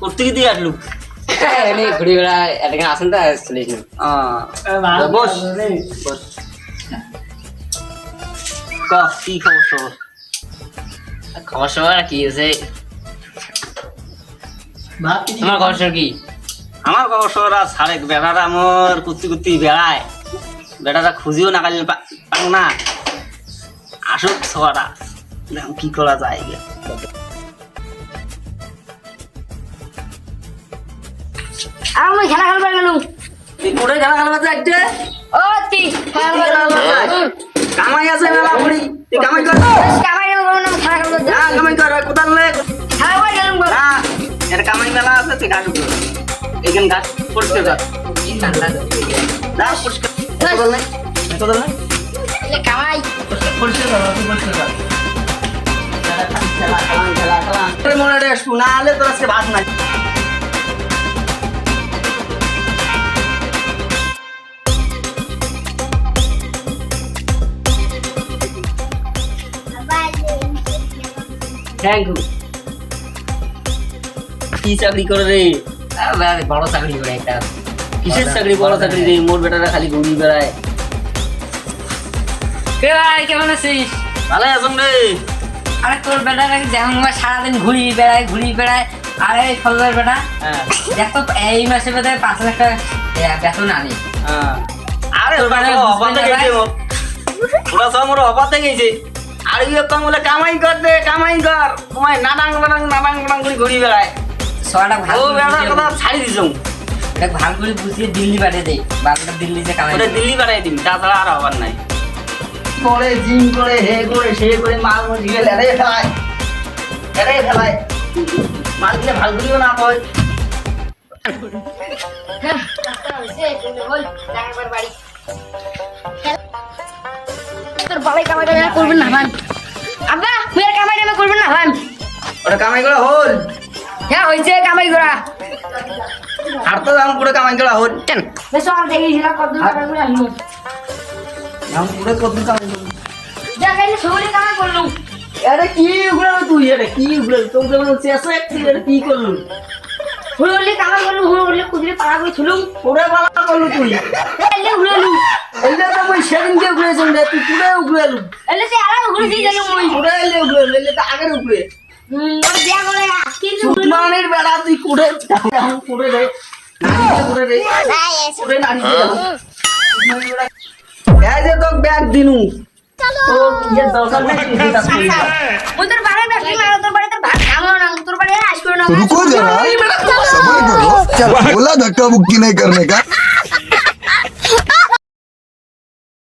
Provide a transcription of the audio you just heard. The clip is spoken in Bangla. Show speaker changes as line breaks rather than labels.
কোথেকে দিয়ে আসলু?
এমনি ঘুরি বেড়া এটাকে আসেন তো চলিস না
বস বস। ক কি খবর সবর?
খবর সবর আর কি হয়েছে তোমার খবর সবর কি?
আমার খবর সবর আর সারেক বেড়ারা আমার কুত্তি কুত্তি বেড়ায়, বেড়ারা খুঁজিও না কালি পাং না, আসুক সরা কি করা যায় গে।
আমি খেলা খেলবার গেলুম।
তুই কোটে খেলা খেলবা যাইতে?
ও তুই খেলা খেলবার গেলুম।
কামাই আছে মেলা পড়ি, তুই কামাই কর।
কামাই গেলুম না খেলা খেলবার যা।
কামাই কর কোদাল লে।
খেলবার গেলুম গো।
না এর কামাই মেলা আছে, তুই কাটু এইখান গাছ পরিষ্কার কর। না পরিষ্কার কোদাল নাই, কোদাল নাই
এলে কামাই
পরিষ্কার কর, পরিষ্কার কর। খেলা খেলা খেলা খেলা খেলা মনে রে শোনা আলে তোর আজকে ভাত নাই।
থ্যাংক ইউ
কি চাকরি করে রে?
বড় চাকরি করে একটা
কিসের চাকরি? বড় চাকরি রে? মোর বেটারা খালি ঘুরি বেড়ায়।
কে ভাই কেমন আছিস?
ভালো আছেন রে?
আরে তোর বেটা যেমন সারাদিন ঘুরি বেড়ায় আরে ফলের বেটা
হ্যাঁ
দেখ তো এই মাসে বোধ হয় 5 লাখ টাকা বেতন আনি
হ্যাঁ। আরে
তোর
ওটা
বেটা
অবাতে
বুঝবে না
গেছে মোর, ওরা সব মোর অবাতে গেছে। আর ইয়ে কম বলে কামাই কর দে, কামাই কর, তোমায় নানাং নানাং করে ঘুরি বেড়ায়।
সবাটা
ও
ভালো
বেড়ার কথা ছাড়ি দিছ,
এটা ভালো করে বুঝিয়ে দিল্লি পাঠিয়ে দেয় বারোটা দিল্লিতে কামাই
ওটা দিল্লি পাঠাই দিন, তাছাড়া আর হবার নাই। করে জিম করে হে করে সে করে মাল মজিয়ে লেড়ে ফেলায়, মাল দিলে ভাল করিও না কয়।
তোর বাবাই কামাই করবেন না ভাই। আব্বা তুই আর কামাই টামাই করবেন না ভাই।
ওটা কামাই করা হল,
হ্যাঁ হয়েছে কামাই করা।
আর তো দাম পুরো কামাই করা হল।
বেশ আর দেখিয়েছিলাম কত কামাই করে আনলুম।
দাম পুরো কত কামাই করল?
যা খাইলে সবরে কামাই করলুম।
আরে কি উগড়া তুই? আরে কি উগড়া তোর যেমন চেষ্টা একটু কি করলু?
হুড়লে কামাই করলুম, হুড়লে কুদিরে পাড়া করে ছুলুম।
ওরে বাবা করলু তুই?
এলে হুড়লুম।
এইটা তো মই সেদিনকে উগড়েছিলাম রে, তুই পুরো উগড়ালু।
এলে সে আলাদা হুড়ে দিয়ে গেলুম ওই।
পুরো এলে উগড়ালু, এলে তো আগের উগড়ে।
ওর বিয়া করে আজকে
সুতমানের বেড়া তুই কুড়ে এখন কুড়ে রে, নারীকে কুড়ে রে, কুড়ে নারীকে দাও। এই যে তোর ব্যাগ দিনু, তো ইয়ে দরকার নাই তুই এটা করি না।
ওই তোর বাড়ির ব্যক্তি মারো, তোর বাড়ি তোর ভাত খাবো না, তোর বাড়ি আসবে না।
रुको जरा सबर करो, क्या बोला धक्का मुक्की नहीं करने का।